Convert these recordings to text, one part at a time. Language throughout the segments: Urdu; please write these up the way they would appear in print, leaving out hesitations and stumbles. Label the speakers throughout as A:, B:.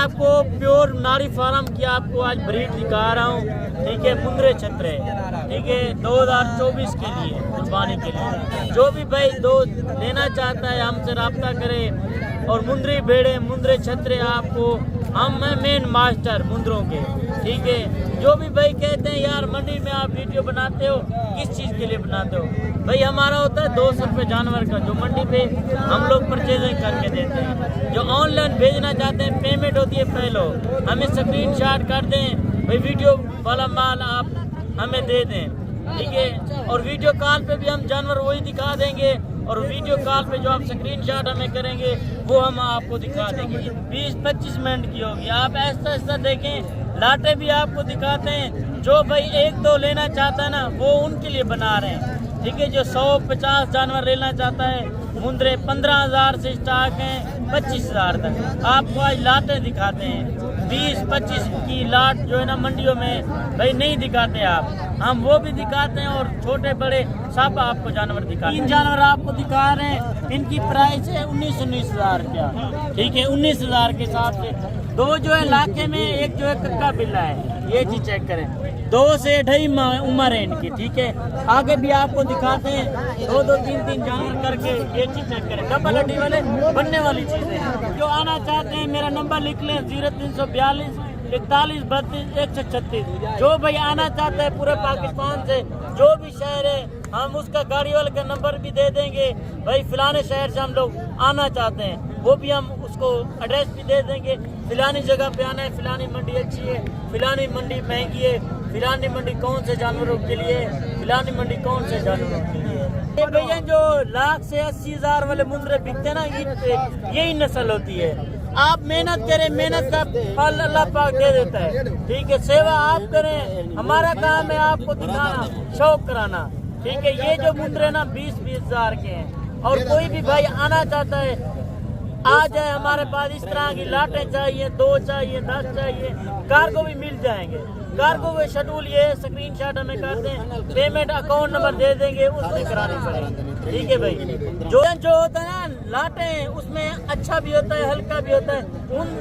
A: آپ کو پیور ناری فارم کی آپ کو آج بریڈ دکھا رہا ہوں، ٹھیک ہے، مندرے چھترے، ٹھیک ہے، 2024 کے لیے قربانی کے لیے جو بھی بھائی دوست لینا چاہتا ہے ہم سے رابطہ کرے۔ اور مندری بھیڑے مندرے چھترے آپ کو ہم ہیں مین ماسٹر مندروں کے، ٹھیک ہے۔ جو بھی بھائی کہتے ہیں یار منڈی میں آپ ویڈیو بناتے ہو کس چیز کے لیے بناتے ہو، بھائی ہمارا ہوتا ہے 200 روپے جانور کا جو منڈی پہ ہم لوگ پرچیزنگ کر کے دیتے ہیں۔ جو آن لائن بھیجنا چاہتے ہیں پیمنٹ ہوتی ہے پہلو، ہمیں اسکرین شاٹ کر دیں بھائی ویڈیو والا مال آپ ہمیں دے دیں، ٹھیک ہے۔ اور ویڈیو کال پہ بھی ہم جانور وہی دکھا دیں گے، اور ویڈیو کال پہ جو آپ اسکرین شاٹ ہمیں کریں گے وہ ہم آپ کو دکھا دیں گے۔ 20-25 منٹ کی ہوگی، آپ ایسا ایسا دیکھیں، لاٹیں بھی آپ کو دکھاتے ہیں۔ جو بھائی 1-2 لینا چاہتا ہے نا وہ ان کے لیے بنا رہے ہیں، ٹھیک ہے۔ جو 100-50 جانور لینا چاہتا ہے مندرے 15,000 سے اسٹارٹ ہیں 25,000 تک۔ آپ کو آج لاٹیں دکھاتے ہیں، 20-25 کی لاٹ جو ہے نا منڈیوں میں بھائی نہیں دکھاتے آپ، ہم وہ بھی دکھاتے ہیں، اور چھوٹے بڑے سب آپ کو جانور دکھاتے ہیں۔ 3 جانور آپ کو دکھا رہے ہیں، ان کی پرائس ہے 19,000 روپیہ، ٹھیک ہے، 19,000 کے حساب سے۔ 2 جو ہے لاکھے میں، ایک جو ہے ککا بلا ہے، یہ چیز چیک کریں۔ 2 سے 2.5 عمر ہے ان کی، ٹھیک ہے۔ آگے بھی آپ کو دکھاتے ہیں 2-2 3-3 جانور کر کے، یہ چیز چیک کریں۔ ڈبل ہڈی والے بننے والی چیزیں جو آنا چاہتے ہیں میرا نمبر لکھ لیں 0342 41 32 136۔ جو بھائی آنا چاہتا ہے پورے پاکستان سے جو بھی شہر ہے ہم اس کا گاڑی والے کا نمبر بھی دے دیں گے، بھائی فلانے شہر سے ہم لوگ آنا چاہتے ہیں وہ بھی ہم اس کو ایڈریس بھی دے دیں گے، فلانی جگہ پہ آنا ہے، فلانی منڈی اچھی ہے، فلانی منڈی مہنگی ہے، فلانی منڈی کون سے جانوروں کے لیے، فلانی منڈی کون سے جانوروں کے لیے۔ یہ بھیا جو 1,00,000 سے 80,000 والے مندرے بکتے ہیں نا، یہی نسل ہوتی ہے۔ آپ محنت کریں، محنت کا پھل اللہ پاک دے دیتا ہے، ٹھیک ہے۔ سیوا آپ کریں، ہمارا کام ہے آپ کو دکھانا، شوق کرانا، ٹھیک ہے۔ یہ جو مندرے نا 20-20 ہزار کے ہیں، اور کوئی بھی بھائی آنا چاہتا ہے آ جائے ہمارے پاس۔ اس طرح کی لاٹیں چاہیے، 2 چاہیے، 10 چاہیے، کارگو بھی مل جائیں گے۔ کارگو کے شیڈول یہ اسکرین شاٹ ہمیں کر دیں، پیمنٹ اکاؤنٹ نمبر دے دیں گے، اس سے کرانی پڑے گی، ٹھیک ہے بھائی۔ جو ہوتا ہے نا لاٹیں اس میں اچھا بھی ہوتا ہے ہلکا بھی ہوتا ہے۔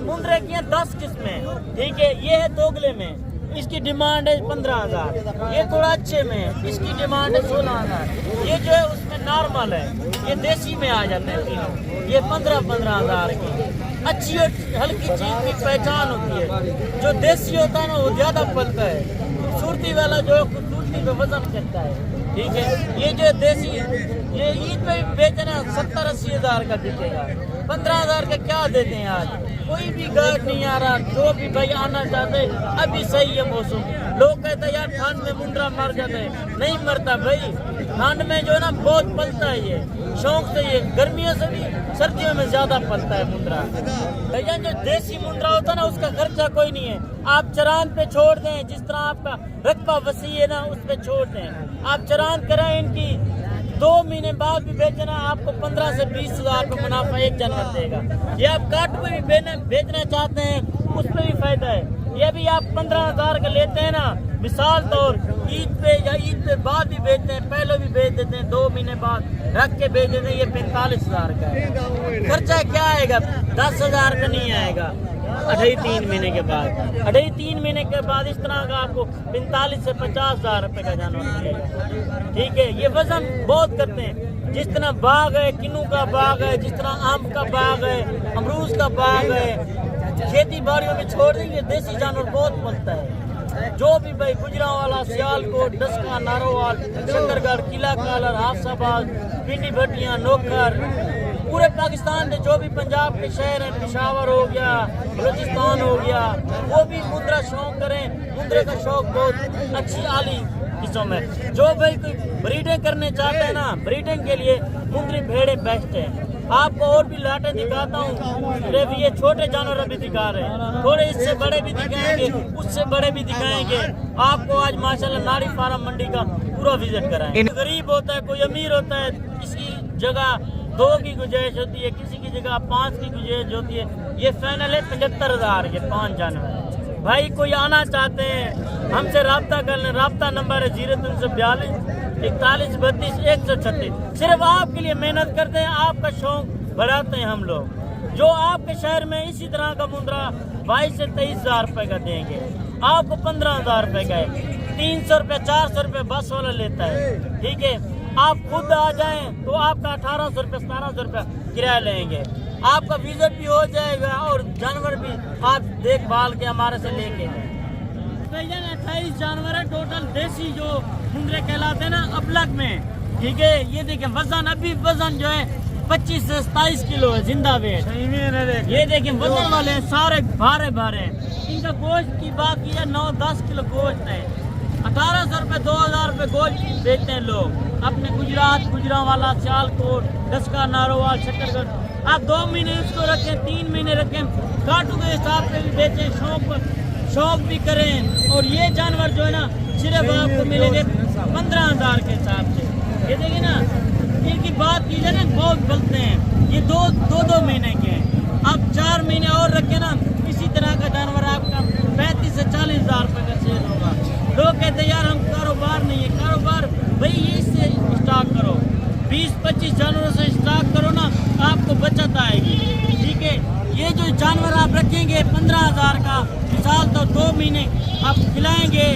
A: مندرے کی 10 قسمیں، ٹھیک ہے۔ یہ ہے دوگلے میں، اس کی ڈیمانڈ ہے 15,000۔ یہ تھوڑا اچھے میں، اس کی ڈیمانڈ ہے 16,000۔ یہ جو ہے اس میں نارمل ہے، یہ دیسی میں آ جاتے ہیں تینوں، یہ 15,000 کی۔ اچھی اور ہلکی چیز کی پہچان ہوتی ہے، جو دیسی ہوتا ہے نا وہ زیادہ پلتا ہے، خوبصورتی والا جو ہے خوبصورتی پہ وزن کرتا ہے، ٹھیک ہے۔ یہ جو دیسی یہ عید پہ بھی بیچنا 70-80 ہزار کا بکے گا، 15,000 کا کیا دیتے ہیں آج؟ کوئی بھی گاہک نہیں آ رہا۔ جو بھی بھائی آنا چاہتے ابھی صحیح ہے موسم۔ لوگ کہتے ہیں یار ٹھنڈ میں منڈرا مر جاتا ہے، نہیں مرتا بھائی، ٹھنڈ میں جو ہے نا بہت پلتا ہے، یہ شوق سے، یہ گرمیوں سے بھی سردیوں میں زیادہ پلتا ہے منڈرا۔ بھیا جو دیسی منڈرا ہوتا ہے نا اس کا خرچہ کوئی نہیں ہے، آپ چران پہ چھوڑ دیں، جس طرح آپ کا رقبہ وسیع ہے نا اس پہ چھوڑ دیں، آپ چران کرائیں ان کی، 2 مہینے بعد بھی بیچنا آپ کو 15 سے 20 ہزار کا منافع ایک جانور دے گا۔ یہ آپ کاٹ پہ بھی بیچنا چاہتے ہیں اس پہ بھی فائدہ ہے۔ یہ بھی آپ 15,000 کا لیتے ہیں نا، مثال طور عید پہ یا عید پہ بعد بھی بیچتے ہیں، پہلے بھی بیچ دیتے ہیں، 2 مہینے بعد رکھ کے بیچ دیتے ہیں، یہ 45,000 کا ہے۔ خرچہ کیا آئے گا؟ 10,000 کا نہیں آئے گا 3.5 مہینے کے بعد۔ 3.5 مہینے کے بعد اس طرح کا آپ کو 45 سے 50,000 روپے کا جانور ملے گا، ٹھیک ہے۔ یہ وزن بہت کرتے ہیں، جس طرح باغ ہے، کنو کا باغ ہے، جس طرح آم کا باغ ہے، امروز کا باغ ہے، کھیتی باڑیوں میں چھوڑ دیں گے، دیسی جانور بہت ملتا ہے۔ جو بھی بھائی گجرانوالا، سیالکوٹ، ڈسکا، ناروال، شکر گڑھ، قلعہ کالر، حافظ آباد، پنڈی بھٹیاں، نوکر، پورے پاکستان میں جو بھی پنجاب کے شہر ہیں، پشاور ہو گیا، بلوچستان ہو گیا، وہ بھی مندرا شوق کریں۔ مندرے کا شوق بہت اچھی عالی قسم میں۔ جو بھائی کوئی بریڈنگ کرنے چاہتے ہیں نا، بریڈنگ کے لیے مندری بھیڑیں بیسٹ ہیں۔ آپ کو اور بھی لاٹیں دکھاتا ہوں، صرف یہ چھوٹے جانور ابھی دکھا رہے ہیں، تھوڑے اس سے بڑے بھی دکھائیں گے، اس سے بڑے بھی دکھائیں گے۔ آپ کو آج ماشاءاللہ ناری فارم منڈی کا پورا وزٹ کرائیں گے۔ غریب ہوتا ہے، کوئی امیر ہوتا ہے، کسی جگہ 2 کی گنجائش ہوتی ہے، کسی کی جگہ 5 کی گنجائش ہوتی ہے۔ یہ فائنل ہے 75,000 کے 5 جانور۔ بھائی کوئی آنا چاہتے ہیں ہم سے رابطہ کر لیں، رابطہ نمبر ہے 0342 41 32 136۔ صرف آپ کے لیے محنت کرتے ہیں، آپ کا شوق بڑھاتے ہیں ہم لوگ۔ جو آپ کے شہر میں اسی طرح کا مندرا 22 سے 23,000 روپے کا دیں گے، آپ کو 15,000 روپے کا ہے، 300 روپے 400 روپے بس والا لیتا ہے، ٹھیک ہے۔ آپ خود آ جائیں تو آپ کا 1800 روپے 1700 روپے کرایہ لیں گے، آپ کا وزٹ بھی ہو جائے گا اور جانور بھی آپ دیکھ بھال کے ہمارے سے لے کے جائیں۔ 28 جانور ہے ٹوٹل دیسی جو مندرے کہلاتے ہیں نا ابلگ میں، ٹھیک ہے۔ یہ دیکھیں وزن ابھی وزن جو ہے 25 سے 27 کلو ہے زندہ ویٹ، یہ دیکھیں وزن والے ہیں سارے بھارے بھارے ہیں۔ ان کا گوشت کی بات کی ہے 9-10 کلو گوشت ہے، 1800 روپے 2000 روپے گوشت بیچتے ہیں لوگ اپنے گجرات گجرانوالا سیالکوٹ ڈسکا ناروال شکر گڑھ۔ آپ 2 مہینے اس کو رکھیں 3 مہینے رکھیں کاٹو کے حساب سے بھی بیچیں، شوق بھی کریں۔ اور یہ جانور جو ہے نا صرف آپ کو ملیں گے 15,000 کے حساب سے۔ یہ دیکھیں نا ان کی بات کی جائے نا بہت بلتے ہیں، یہ دو مہینے کے ہیں، آپ 4 مہینے اور رکھیں نا اسی طرح کا جانور آپ کا 35 سے 40,000 روپے کا سیل ہوگا۔ لوگ کہتے ہیں یار ہم کاروبار نہیں ہے، کاروبار بھائی اس سے اسٹارٹ کرو، 20-25 جانوروں سے اسٹارٹ کرو نا، آپ کو بچت آئے گی، ٹھیک ہے۔ یہ جو جانور آپ رکھیں گے 15,000 کا مثال تو 2 مہینے آپ کھلائیں گے،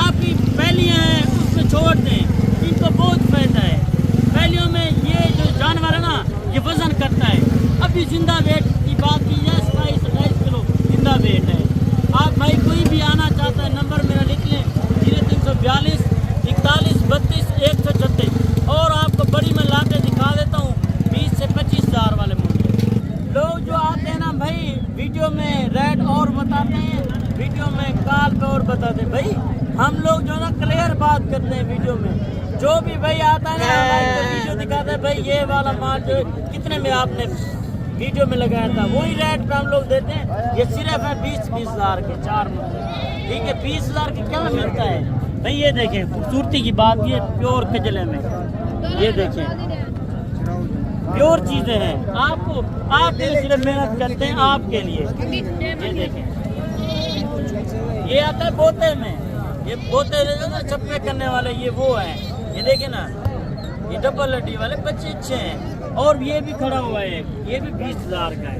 A: آپ کی پہلیاں ہیں اس میں چھوڑ دیں، ان کو بہت فائدہ ہے۔ پہلیوں میں یہ جو جانور ہے نا یہ وزن کرتا ہے، ابھی زندہ ویٹ کی بات کی جائے 27-28 کلو زندہ ویٹ ہے۔ آپ بھائی کوئی بھی آنا چاہتا ہے نمبر میرا لکھ لیں 0342 41 32 136، اور آپ کو بڑی میں لا کے دکھا دیتا ہوں 20 سے 25,000 والے مندر۔ لوگ جو آتے ہیں نا بھائی ویڈیو میں ریٹ اور بتاتے ہیں، ویڈیو میں کال پہ اور بتاتے ہیں، بھائی ہم لوگ جو ہے نا کلیئر بات کرتے ہیں ویڈیو میں۔ جو بھی بھائی آتا ہے نا ہماری کو ویڈیو دکھاتا ہے بھائی یہ والا مال جو کتنے میں آپ نے ویڈیو میں لگایا تھا وہی ریٹ پہ ہم لوگ دیتے ہیں۔ یہ صرف ہے 20,000 کے 4 مندر، ٹھیک ہے۔ 20,000 کے کیا ملتا ہے بھائی؟ یہ دیکھیں خوبصورتی کی بات، یہ پیور کجلے میں، یہ دیکھیں پیور چیزیں ہیں، آپ کو آپ کے صرف محنت کرتے ہیں آپ کے لیے۔ یہ دیکھیں یہ آتا ہے بوتے میں، یہ بوتے چھپے کرنے والے یہ وہ ہیں، یہ دیکھیں نا یہ ڈبل ہڈی والے بچے اچھے ہیں۔ اور یہ بھی کھڑا ہوا ہے، یہ بھی 20,000 کا ہے،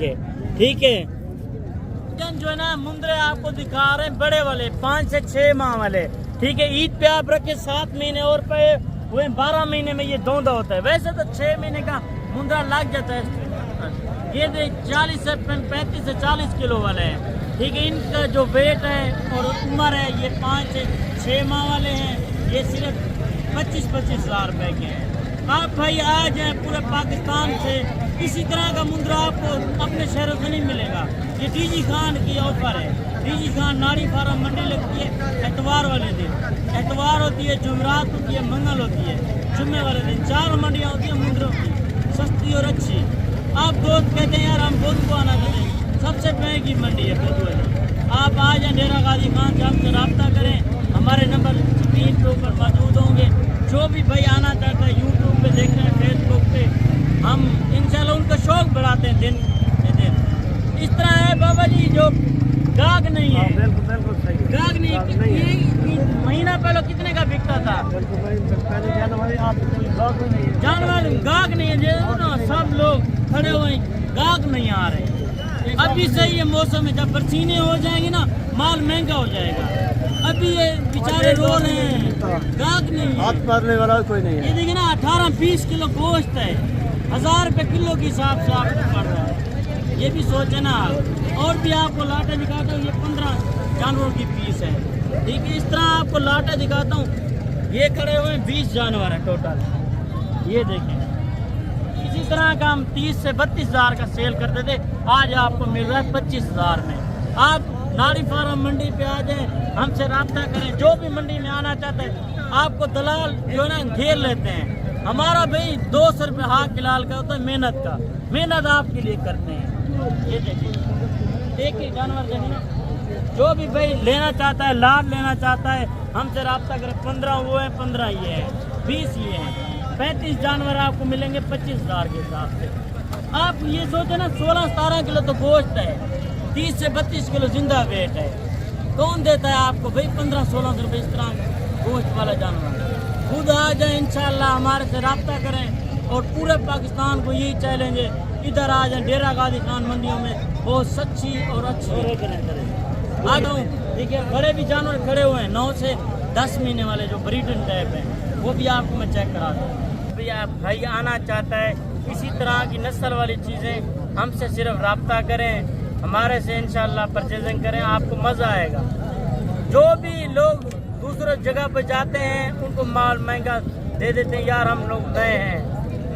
A: کے، ٹھیک ہے۔ جو ہے نا مندرے آپ کو دکھا رہے ہیں بڑے والے 5 سے 6 ماہ والے، ٹھیک ہے۔ عید پہ آپ رکھے 7 مہینے اور پہ ہوئے 12 مہینے میں یہ دوندا ہوتا ہے، ویسے تو 6 مہینے کا مندرا لگ جاتا ہے۔ یہ 40 سے 35 سے 40 کلو والے ہیں، ٹھیک ہے۔ ان کا جو ویٹ ہے اور عمر ہے یہ 5 سے 6 ماہ والے ہیں، یہ صرف 25,000 روپے کے ہیں۔ آپ بھائی آ جائیں پورے پاکستان سے، اسی طرح کا مندرا آپ کو اپنے شہروں سے نہیں ملے گا۔ یہ ڈی جی خان کی آفر ہے، ڈی جی خان ناڑی فارم منڈی لگتی ہے اتوار والے دن، اتوار ہوتی ہے، جمعرات ہوتی ہے، منگل ہوتی ہے، جمعے والے دن 4 منڈیاں ہوتی ہیں مندروں کی، سستی اور اچھی۔ آپ دوست کہتے ہیں یار ہم بدھ کو آنا چاہتے ہیں، سب سے مہنگی منڈی ہے بدھ والی۔ آپ آ جائیں ڈیرہ غازی خان سے ہم سے رابطہ کریں، ہمارے نمبر اسکرین کے اوپر موجود ہوں گے۔ جو بھی بھائی آنا چاہتا ہے یوٹیوب پہ دیکھ رہے ہیں، فیس بک پہ، ہم انشاءاللہ ان کا شوق بڑھاتے ہیں دن سے دن۔ اس طرح ہے بابا جی جو گاہک نہیں ہے، گاہک نہیں، یہ مہینہ پہلے کتنے کا بکتا تھا جانور، گاہک نہیں ہے، سب لوگ کھڑے ہوئے گاہک نہیں آ رہے۔ ابھی صحیح ہے موسم ہے، جب برسینے ہو جائیں گی نا مال مہنگا ہو جائے گا، ابھی یہ بیچارے رو رہے ہیں، گاہک نہیں ہے، ہاتھ مارنے والا کوئی نہیں ہے۔ یہ دیکھیں نا 18-20 کلو گوشت ہے، 1000 روپے کلو کے حساب سے آپ کو پڑ رہا ہے، یہ بھی سوچے نا آپ۔ اور بھی آپ کو لاٹے دکھاتا ہوں، یہ 15 جانوروں کی پیس ہے، ٹھیک ہے۔ اس طرح آپ کو لاٹے دکھاتا ہوں، یہ کھڑے ہوئے 20 جانور ہیں ٹوٹل، یہ دیکھیں۔ اسی طرح کا ہم 30 سے 32,000 کا سیل کرتے تھے، آج آپ کو مل رہا ہے 25,000 میں۔ آپ ناڑی فارم منڈی پہ آ جائیں، ہم سے رابطہ کریں، جو بھی منڈی میں آنا چاہتا ہے۔ آپ کو دلال جو ہے نا گھیر لیتے ہیں، ہمارا بھائی 200 روپے ہاک لال کا ہوتا ہے محنت کا، محنت آپ کے لیے کرتے ہیں۔ یہ دیکھیں ایک ہی جانور دیکھیں نا، جو بھی بھائی لینا چاہتا ہے، لاڈ لینا چاہتا ہے، ہم سے رابطہ کریں۔ 15 وہ ہے، 15 یہ ہے، 20 یہ ہیں، 35 جانور آپ کو ملیں گے 25,000 کے حساب سے۔ آپ یہ سوچیں نا 16-17 کلو تو گوشت ہے، 30 سے 32 کلو زندہ ویٹ ہے، کون دیتا ہے آپ کو بھائی 1500-1600 روپے اس طرح گوشت والا جانور؟ خود آ جائیں انشاءاللہ، ہمارے سے رابطہ کریں، اور پورے پاکستان کو یہی چیلنج ہے ادھر آ جائیں ڈیرہ غازی خان منڈیوں میں بہت سچی اور اچھی آ جاؤں. دیکھیے بڑے بھی جانور کھڑے ہوئے ہیں 9 سے 10 مہینے والے جو بریڈن ٹائپ ہیں وہ بھی آپ کو میں چیک کرا دوں. بھی آپ بھائی آنا چاہتا ہے اسی طرح کی نسل والی چیزیں ہم سے صرف رابطہ کریں, ہمارے سے انشاءاللہ پرچیزنگ کریں, آپ کو مزہ آئے گا. جو بھی لوگ دوسرے جگہ پہ جاتے ہیں ان کو مال مہنگا دے دیتے ہیں, یار ہم لوگ نئے ہیں.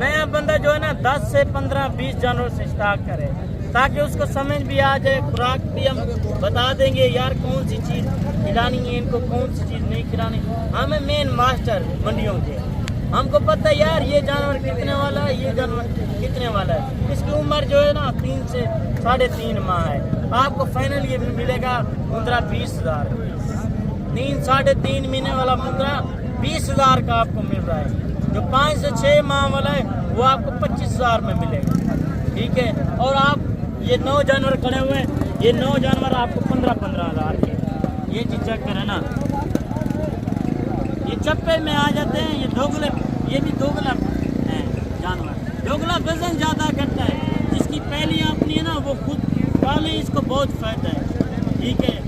A: نیا بندہ جو ہے نا 10 سے 15 20 جانور سے اسٹارٹ کرے تاکہ اس کو سمجھ بھی آ جائے. خوراک بھی ہم بتا دیں گے یار کون سی چیز کھلانی ہے ان کو, کون سی چیز نہیں کھلانی. ہمیں مین ماسٹر منڈیوں کے, ہم کو پتہ ہے یار یہ جانور کتنے والا ہے, یہ جانور کتنے والا ہے. اس کی عمر جو ہے نا 3 سے 3.5 ماہ ہے. آپ کو فائنل یہ ملے گا 15-20 ہزار. 3-3.5 مہینے والا 20 ہزار کا آپ کو مل رہا ہے. جو 5 سے 6 ماہ والا ہے وہ آپ کو 25 ہزار میں ملے گا. ٹھیک ہے, اور آپ یہ 9 جانور کھڑے ہوئے ہیں, یہ 9 جانور آپ کو 15-15 ہزار کے. یہ چیز چیک کریں نا, یہ چپے میں آ جاتے ہیں. یہ دوگلے, یہ بھی دوگلا ہے جانور. دوگلا وزن زیادہ کرتا ہے, جس کی پہلی آپنی ہے نا وہ خود پالے, اس کو بہت فائدہ ہے. ٹھیک ہے,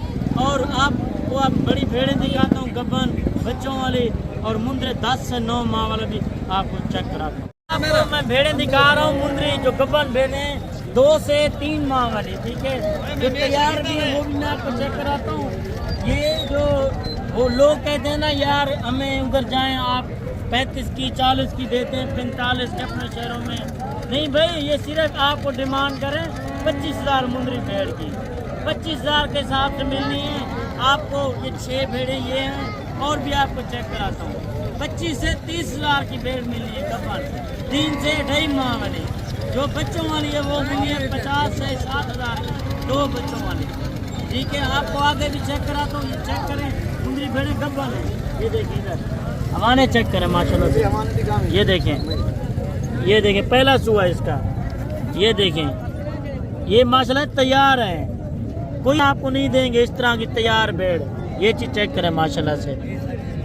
A: اور آپ کو آپ بڑی بھیڑیں دکھاتا ہوں گبن بچوں والی, اور مندرے 10 سے 9 ماہ والا بھی آپ کو چیک کراتا ہوں. آپ کو میں بھیڑیں دکھا رہا ہوں مندری جو گبن بھیڑیں 2 سے 3 ماہ والی. ٹھیک ہے, جو تیار بھی ہے وہ بھی میں آپ کو چیک کراتا ہوں. یہ جو وہ لوگ کہتے ہیں نا یار ہمیں ادھر جائیں آپ 35 کی 40 کی دیتے ہیں 45 کے اپنے شہروں میں. نہیں بھائی, یہ صرف آپ کو ڈیمانڈ کریں 25 ہزار مندری بھیڑ کی. 25 ہزار کے حساب سے ملنی ہے آپ کو. یہ 6 بھیڑیں یہ ہیں, اور بھی آپ کو چیک کراتا ہوں. 25 سے 30 ہزار کی بھیڑ ملی ہے کپڑ 3 سے 2.5 ماہ والی. جو بچوں والی ہے وہ ملی ہے 50 سے 60 ہزار کی 2 بچوں والی. ٹھیک ہے, آپ کو آگے بھی چیک کراتا ہوں. یہ چیک کریں مندری بھیڑیں کپڑ ہیں. یہ دیکھیں ادھر ہمانے چیک کریں ماشاءاللہ سے. یہ دیکھیں, یہ دیکھیں پہلا سوا اس کا. یہ دیکھیں یہ ماشاءاللہ تیار ہے, کوئی آپ کو نہیں دیں گے اس طرح کی تیار بھیڑ. یہ چیز چیک کریں ماشاءاللہ سے,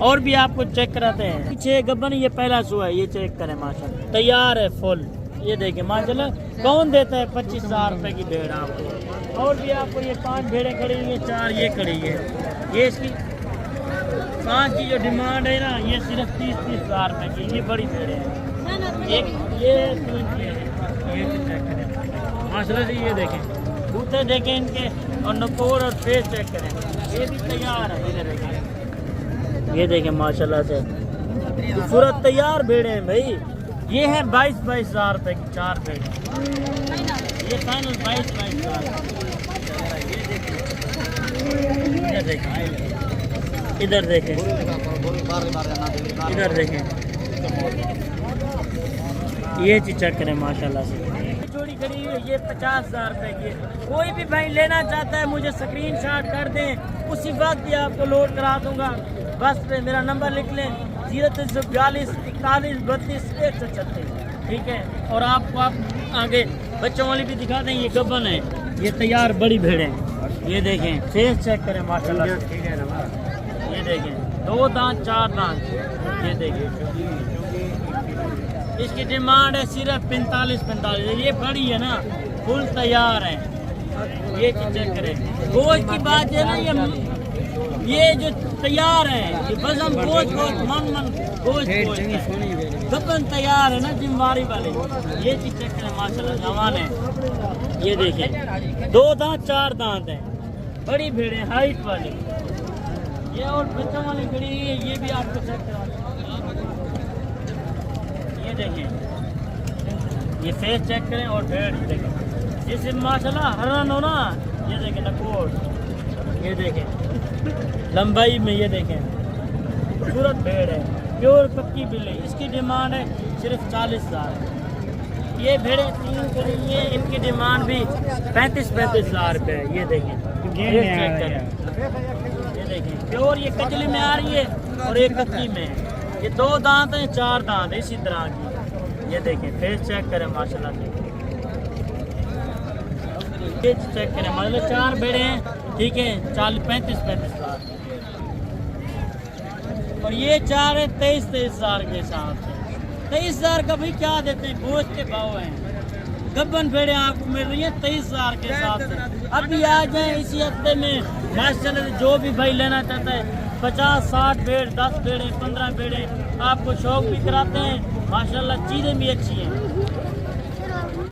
A: اور بھی آپ کو چیک کراتے ہیں. پیچھے گبن یہ پہلا سوا ہے, یہ چیک کریں ماشاءاللہ تیار ہے فل. یہ دیکھیں ماشاءاللہ کون دیتا ہے 25 ہزار روپے کی بھیڑ آپ کو. اور بھی آپ کو یہ 5 بھیڑیں کھڑی ہوئی ہیں, 4 یہ کھڑی ہے. یہ اس کی 5 کی جو ڈیمانڈ ہے نا یہ صرف 30-30 ہزار روپے کی. یہ بڑی بھیڑیں ہیں. ایک یہ 3 کی ہے. یہ چیک کریں ماشاءاللہ سے. یہ دیکھیں بوتے دیکھیں ان کے, اور نکور اور فیس چیک کریں. یہ بھی تیار ہے. ادھر دیکھیں, یہ دیکھیں ماشاءاللہ سے خوبصورت تیار بھیڑیں ہیں بھائی. یہ ہے 22-22 ہزار روپے کی 4 بھیڑیں. یہ فائنل 22-22 ہزار. یہ دیکھیں, ادھر دیکھیں, ادھر دیکھیں. یہ چیز چیک کریں ماشاءاللہ سے. جوڑی کھڑی ہے یہ 50 ہزار روپے کی. کوئی بھی بھائی لینا چاہتا ہے مجھے اسکرین شاٹ کر دیں, اسی وقت بھی آپ کو لوڈ کرا دوں گا. بس پہ میرا نمبر لکھ لیں 0342 41 32 136. ٹھیک ہے, اور آپ کو آپ آگے بچوں والی بھی دکھا دیں. یہ گبن ہے, یہ تیار بڑی بھیڑیں. یہ دیکھیں فیس چیک کریں ماشاءاللہ. یہ دیکھیں 2 دانت 4 دانت. یہ دیکھیں اس کی ڈیمانڈ ہے صرف 45. یہ بڑی ہے نا فل تیار ہے. یہ چیز چیک کریں. گوشت کی بات ہے نا, یہ جو تیار ہے یہ وزن گوشت من گوشت گبن تیار ہے نا جمواری والے. یہ چیز چیک کریں ماشاءاللہ جوان ہے. یہ دیکھیں 2 دانت 4 دانت ہیں, بڑی بھیڑیں ہائٹ والی. یہ اور بچوں والی بھیڑی ہے, یہ بھی آپ کو چیک کرا. یہ دیکھیں یہ فیس چیک کریں اور بھیڑ دیکھیں. جس ماشاءاللہ ہرن ہو نا, یہ دیکھیں نکوڑ. یہ دیکھیں لمبائی میں. یہ دیکھیں خوبصورت بھیڑ ہے, پیور پکی بلی. اس کی ڈیمانڈ ہے صرف 40 ہزار. یہ بھیڑیں 3 کری ہیں, ان کی ڈیمانڈ بھی 35-35 ہزار روپے ہے. یہ دیکھیں چیک کریں. یہ دیکھیں پیور یہ کچلی میں آ رہی ہے اور ایک کچی میں. یہ 2 دانت ہیں 4 دانت اسی طرح کی. یہ دیکھیں فیس چیک کریں ماشاءاللہ سے. یہ چیک کریں مطلب 4 بھیڑیں ہیں. ٹھیک ہے 35-35 ہزار. اور یہ 4 ہے 23-23 ہزار کے حساب سے. 23,000 کا بھائی کیا دیتے ہیں، گوشت کے بھاؤ ہیں. گبن بھیڑیں آپ کو مل رہی ہیں 23,000 کے حساب سے. ابھی آ جائیں اسی ہفتے میں ماشاءاللہ سے جو بھی بھائی لینا چاہتا ہے 50-60 بھیڑ، 10 بھیڑیں، 15 بھیڑیں آپ کو شوق بھی کراتے ہیں. ماشاءاللہ چیزیں بھی اچھی ہیں.